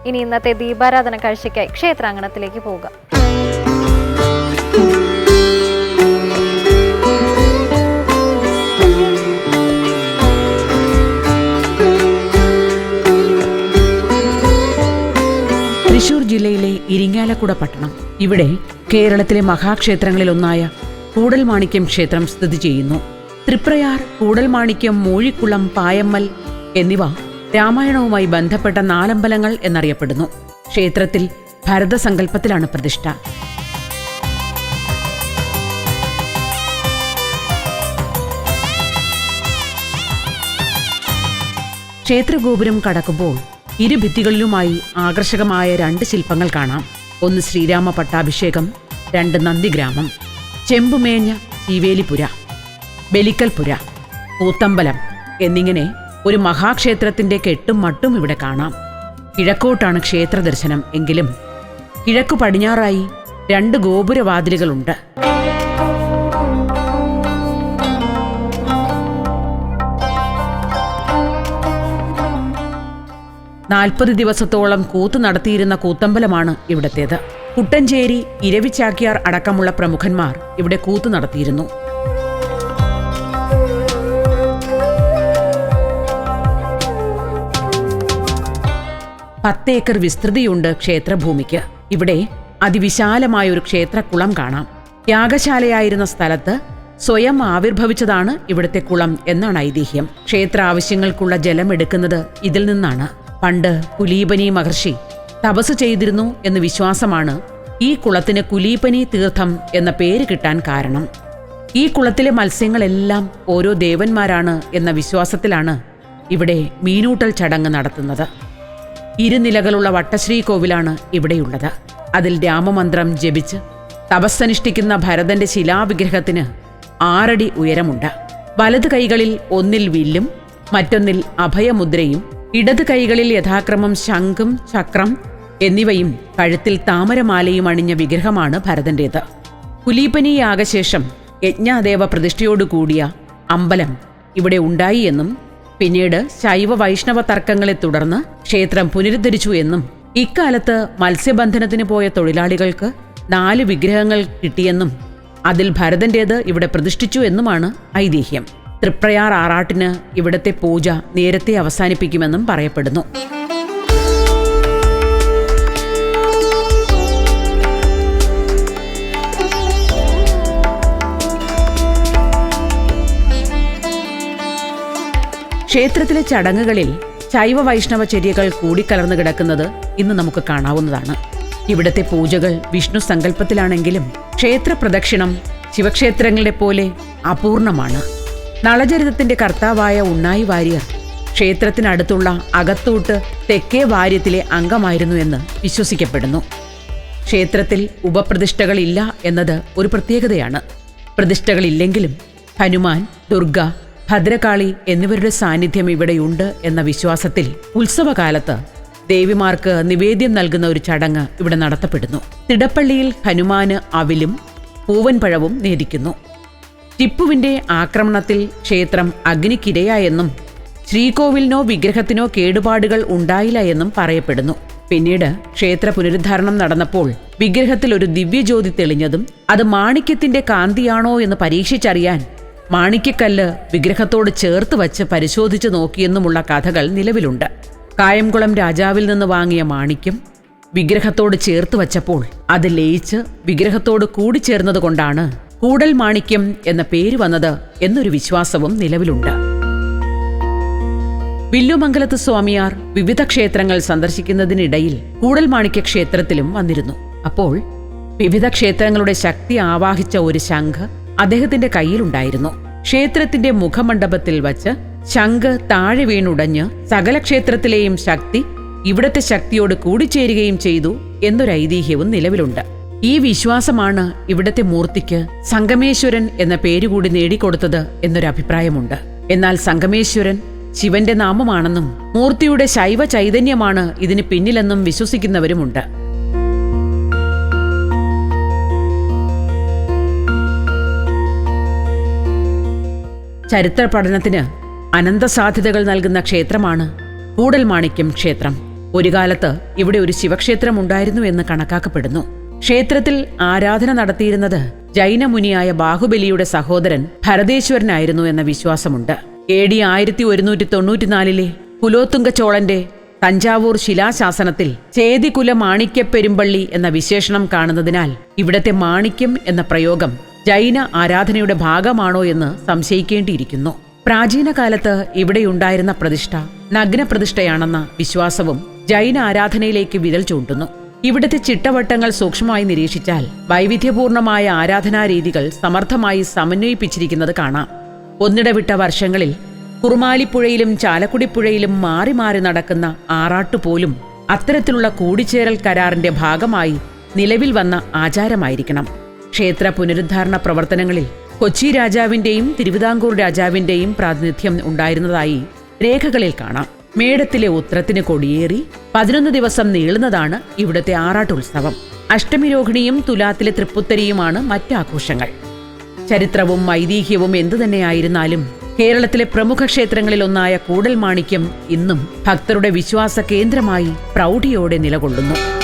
ഇനി ഇന്നത്തെ ദീപാരാധന കാഴ്ചയ്ക്കായി ക്ഷേത്രാങ്കണത്തിലേക്ക് പോകാം. തൃശൂർ ജില്ലയിലെ ഇരിങ്ങാലക്കുട പട്ടണം. ഇവിടെ കേരളത്തിലെ മഹാക്ഷേത്രങ്ങളിലൊന്നായ കൂടൽമാണിക്യം ക്ഷേത്രം സ്ഥിതി ചെയ്യുന്നു. തൃപ്രയാർ, കൂടൽമാണിക്യം, മൂഴിക്കുളം, പായമ്മൽ എന്നിവ രാമായണവുമായി ബന്ധപ്പെട്ട നാലമ്പലങ്ങൾ എന്നറിയപ്പെടുന്നു. ക്ഷേത്രത്തിൽ ഭരതസങ്കല്പത്തിലാണ് പ്രതിഷ്ഠ. ക്ഷേത്രഗോപുരം കടക്കുമ്പോൾ ഇരുഭിത്തികളിലുമായി ആകർഷകമായ 2 ശില്പങ്ങൾ കാണാം. ഒന്ന് ശ്രീരാമ പട്ടാഭിഷേകം, 2 നന്ദിഗ്രാമം, ചെമ്പുമേഞ്ഞ ശീവേലിപുര, ബലിക്കൽപുര, കൂത്തമ്പലം എന്നിങ്ങനെ ഒരു മഹാക്ഷേത്രത്തിന്റെ കെട്ടും മട്ടും ഇവിടെ കാണാം. കിഴക്കോട്ടാണ് ക്ഷേത്ര ദർശനം എങ്കിലും കിഴക്കു പടിഞ്ഞാറായി 2 ഗോപുരവാതിലുകളുണ്ട്. 40 ദിവസത്തോളം കൂത്തു നടത്തിയിരുന്ന കൂത്തമ്പലമാണ് ഇവിടത്തേത്. കുട്ടഞ്ചേരി, ഇരവിച്ചാക്യാർ അടക്കമുള്ള പ്രമുഖന്മാർ ഇവിടെ കൂത്തു നടത്തിയിരുന്നു. 10 ഏക്കർ വിസ്തൃതിയുണ്ട് ക്ഷേത്രഭൂമിക്ക്. ഇവിടെ അതിവിശാലമായൊരു ക്ഷേത്രക്കുളം കാണാം. യാഗശാലയായിരുന്ന സ്ഥലത്ത് സ്വയം ആവിർഭവിച്ചതാണ് ഇവിടുത്തെ കുളം എന്നാണ് ഐതിഹ്യം. ക്ഷേത്ര ആവശ്യങ്ങൾക്കുള്ള ജലം എടുക്കുന്നത് ഇതിൽ നിന്നാണ്. പണ്ട് കുലീപനി മഹർഷി തപസ് ചെയ്തിരുന്നു എന്ന് വിശ്വാസമാണ് ഈ കുളത്തിന് കുലീപനി തീർത്ഥം എന്ന പേര് കിട്ടാൻ കാരണം. ഈ കുളത്തിലെ മത്സ്യങ്ങളെല്ലാം ഓരോ ദേവന്മാരാണ് എന്ന വിശ്വാസത്തിലാണ് ഇവിടെ മീനൂട്ടൽ ചടങ്ങ് നടത്തുന്നത്. 2 നിലകളുള്ള വട്ടശ്രീകോവിലാണ് ഇവിടെയുള്ളത്. അതിൽ രാമമന്ത്രം ജപിച്ച് തപസ്സനുഷ്ഠിക്കുന്ന ഭരതന്റെ ശിലാവിഗ്രഹത്തിന് 6 അടി ഉയരമുണ്ട്. വലത് കൈകളിൽ ഒന്നിൽ വില്ലും മറ്റൊന്നിൽ അഭയമുദ്രയും, ഇടത് കൈകളിൽ യഥാക്രമം ശംഖും ചക്രം എന്നിവയും കഴുത്തിൽ താമരമാലയും അണിഞ്ഞ വിഗ്രഹമാണ് ഭരതന്റേത്. കുലീപനി യാഗശേഷം യജ്ഞാദേവ പ്രതിഷ്ഠയോടുകൂടിയ അമ്പലം ഇവിടെ ഉണ്ടായി എന്നും പിന്നീട് ശൈവ വൈഷ്ണവ തർക്കങ്ങളെ തുടർന്ന് ക്ഷേത്രം പുനരുദ്ധരിച്ചു എന്നും ഇക്കാലത്ത് മത്സ്യബന്ധനത്തിന് പോയ തൊഴിലാളികൾക്ക് 4 വിഗ്രഹങ്ങൾ കിട്ടിയെന്നും അതിൽ ഭരതന്റേത് ഇവിടെ പ്രതിഷ്ഠിച്ചു എന്നുമാണ് ഐതിഹ്യം. തൃപ്രയാർ ആറാട്ടിന് ഇവിടത്തെ പൂജ നേരത്തെ അവസാനിപ്പിക്കുമെന്നും പറയപ്പെടുന്നു. ക്ഷേത്രത്തിലെ ചടങ്ങുകളിൽ ശൈവ വൈഷ്ണവ ചര്യകൾ കൂടിക്കലർന്നു കിടക്കുന്നത് ഇന്ന് നമുക്ക് കാണാവുന്നതാണ്. ഇവിടത്തെ പൂജകൾ വിഷ്ണു സങ്കല്പത്തിലാണെങ്കിലും ക്ഷേത്ര പ്രദക്ഷിണം ശിവക്ഷേത്രങ്ങളെ പോലെ അപൂർണമാണ്. നളചരിതത്തിന്റെ കർത്താവായ ഉണ്ണായി വാര്യർ ക്ഷേത്രത്തിനടുത്തുള്ള അകത്തൂട്ട് തെക്കേ വാര്യത്തിലെ അംഗമായിരുന്നു എന്ന് വിശ്വസിക്കപ്പെടുന്നു. ക്ഷേത്രത്തിൽ ഉപപ്രതിഷ്ഠകളില്ല എന്നത് ഒരു പ്രത്യേകതയാണ്. പ്രതിഷ്ഠകളില്ലെങ്കിലും ഹനുമാൻ, ദുർഗ, ഭദ്രകാളി എന്നിവരുടെ സാന്നിധ്യം ഇവിടെയുണ്ട് എന്ന വിശ്വാസത്തിൽ ഉത്സവകാലത്ത് ദേവിമാർക്ക് നിവേദ്യം നൽകുന്ന ഒരു ചടങ്ങ് ഇവിടെ നടത്തപ്പെടുന്നു. തിടപ്പള്ളിയിൽ ഹനുമാന് അവിലും പൂവൻപഴവും നേദിക്കുന്നു. ടിപ്പുവിന്റെ ആക്രമണത്തിൽ ക്ഷേത്രം അഗ്നിക്കിരയായെന്നും ശ്രീകോവിലിനോ വിഗ്രഹത്തിനോ കേടുപാടുകൾ ഉണ്ടായില്ല എന്നും പറയപ്പെടുന്നു. പിന്നീട് ക്ഷേത്ര പുനരുദ്ധാരണം നടന്നപ്പോൾ വിഗ്രഹത്തിൽ ഒരു ദിവ്യജ്യോതി തെളിഞ്ഞതും അത് മാണിക്യത്തിന്റെ കാന്തിയാണോ എന്ന് പരീക്ഷിച്ചറിയാൻ മാണിക്യക്കല്ല് വിഗ്രഹത്തോട് ചേർത്ത് വച്ച് പരിശോധിച്ചു നോക്കിയെന്നുമുള്ള കഥകൾ നിലവിലുണ്ട്. കായംകുളം രാജാവിൽ നിന്ന് വാങ്ങിയ മാണിക്യം വിഗ്രഹത്തോട് ചേർത്ത് വച്ചപ്പോൾ അത് ലയിച്ച് വിഗ്രഹത്തോട് കൂടിച്ചേർന്നതുകൊണ്ടാണ് കൂടൽ മാണിക്യം എന്ന പേര് വന്നത് എന്നൊരു വിശ്വാസവും നിലവിലുണ്ട്. വില്ലുമംഗലത്ത് സ്വാമിയാർ വിവിധ ക്ഷേത്രങ്ങൾ സന്ദർശിക്കുന്നതിനിടയിൽ കൂടൽമാണിക്യ ക്ഷേത്രത്തിലും വന്നിരുന്നു. അപ്പോൾ വിവിധ ക്ഷേത്രങ്ങളുടെ ശക്തി ആവാഹിച്ച ഒരു ശംഖ് അദ്ദേഹത്തിന്റെ കയ്യിലുണ്ടായിരുന്നു. ക്ഷേത്രത്തിന്റെ മുഖമണ്ഡപത്തിൽ വച്ച് ശംഖ് താഴെ വീണുടഞ്ഞ് സകല ക്ഷേത്രത്തിലെയും ശക്തി ഇവിടത്തെ ശക്തിയോട് കൂടിച്ചേരുകയും ചെയ്തു എന്നൊരു ഐതിഹ്യവും നിലവിലുണ്ട്. ഈ വിശ്വാസമാണ് ഇവിടത്തെ മൂർത്തിക്ക് സംഗമേശ്വരൻ എന്ന പേരുകൂടി നേടിക്കൊടുത്തത് എന്നൊരു അഭിപ്രായമുണ്ട്. എന്നാൽ സംഗമേശ്വരൻ ശിവന്റെ നാമമാണെന്നും മൂർത്തിയുടെ ശൈവ ചൈതന്യമാണ് ഇതിന് പിന്നിലെന്നും വിശ്വസിക്കുന്നവരുമുണ്ട്. ചരിത്ര പഠനത്തിന് അനന്തസാധ്യതകൾ നൽകുന്ന ക്ഷേത്രമാണ് കൂടൽമാണിക്യം ക്ഷേത്രം. ഒരു കാലത്ത് ഇവിടെ ഒരു ശിവക്ഷേത്രം ഉണ്ടായിരുന്നു എന്ന് കണക്കാക്കപ്പെടുന്നു. ക്ഷേത്രത്തിൽ ആരാധന നടത്തിയിരുന്നത് ജൈനമുനിയായ ബാഹുബലിയുടെ സഹോദരൻ ഭരതേശ്വരനായിരുന്നു എന്ന വിശ്വാസമുണ്ട്. AD 1194 കുലോത്തുംഗ ചോളന്റെ തഞ്ചാവൂർ ശിലാശാസനത്തിൽ ചേതികുല മാണിക്യപ്പെരുമ്പള്ളി എന്ന വിശേഷണം കാണുന്നതിനാൽ ഇവിടത്തെ മാണിക്യം എന്ന പ്രയോഗം ജൈന ആരാധനയുടെ ഭാഗമാണോ എന്ന് സംശയിക്കേണ്ടിയിരിക്കുന്നു. പ്രാചീന കാലത്ത് ഇവിടെയുണ്ടായിരുന്ന പ്രതിഷ്ഠ നഗ്നപ്രതിഷ്ഠയാണെന്ന വിശ്വാസവും ജൈന ആരാധനയിലേക്ക് വിരൽ ചൂണ്ടുന്നു. ഇവിടുത്തെ ചിട്ടവട്ടങ്ങൾ സൂക്ഷ്മമായി നിരീക്ഷിച്ചാൽ വൈവിധ്യപൂർണമായ ആരാധനാരീതികൾ സമർത്ഥമായി സമന്വയിപ്പിച്ചിരിക്കുന്നത് കാണാം. ഒന്നിടവിട്ട വർഷങ്ങളിൽ കുറുമാലിപ്പുഴയിലും ചാലക്കുടിപ്പുഴയിലും മാറി മാറി നടക്കുന്ന ആറാട്ടുപോലും അത്തരത്തിലുള്ള കൂടിച്ചേരൽ കരാറിന്റെ ഭാഗമായി നിലവിൽ വന്ന ആചാരമായിരിക്കണം. ക്ഷേത്ര പുനരുദ്ധാരണ പ്രവർത്തനങ്ങളിൽ കൊച്ചി രാജാവിന്റെയും തിരുവിതാംകൂർ രാജാവിന്റെയും പ്രാതിനിധ്യം ഉണ്ടായിരുന്നതായി രേഖകളിൽ കാണാം. മേടത്തിലെ ഉത്രത്തിന് കൊടിയേറി 11 ദിവസം നീളുന്നതാണ് ഇവിടുത്തെ ആറാട്ടുത്സവം. അഷ്ടമിരോഹിണിയും തുലാത്തിലെ തൃപ്പുത്തരിയുമാണ് മറ്റാഘോഷങ്ങൾ. ചരിത്രവും ഐതിഹ്യവും എന്തുതന്നെയായിരുന്നാലും കേരളത്തിലെ പ്രമുഖ ക്ഷേത്രങ്ങളിലൊന്നായ കൂടൽമാണിക്യം ഇന്നും ഭക്തരുടെ വിശ്വാസ കേന്ദ്രമായി പ്രൗഢിയോടെ നിലകൊള്ളുന്നു.